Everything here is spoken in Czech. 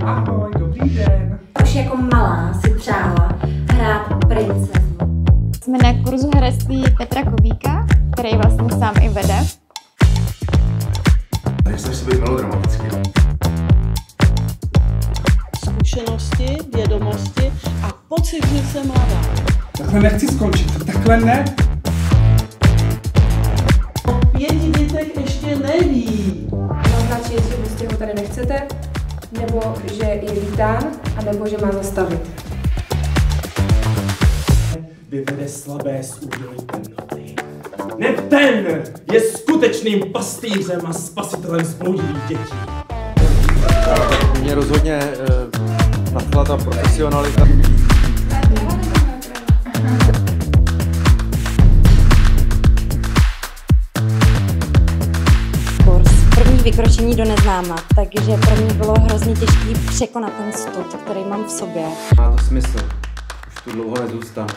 Ahoj, dobrý den. Už jako malá si přála hrát princeznu. Jsme na kurzu herectví Petra Kubíka, který vlastně sám i vede. Nechceš si být melodramatický. Zkušenosti, vědomosti a pocit, že jsem mladá. Takhle nechci skončit, takhle ne. O 5 dětech ještě neví. Naznačí, jestli prostě ho tady nechcete, nebo že je vítán, anebo že má zastavit. Vyvede slabé z údělu temnoty. Ne ten je skutečným pastýřem a spasitelem zbloudilých dětí. Mě rozhodně nadchla ta profesionalita. První vykročení do neznáma, takže pro mě bylo hrozně těžké překonat ten stud, který mám v sobě. Má to smysl. Už tu dlouho nezůstanu.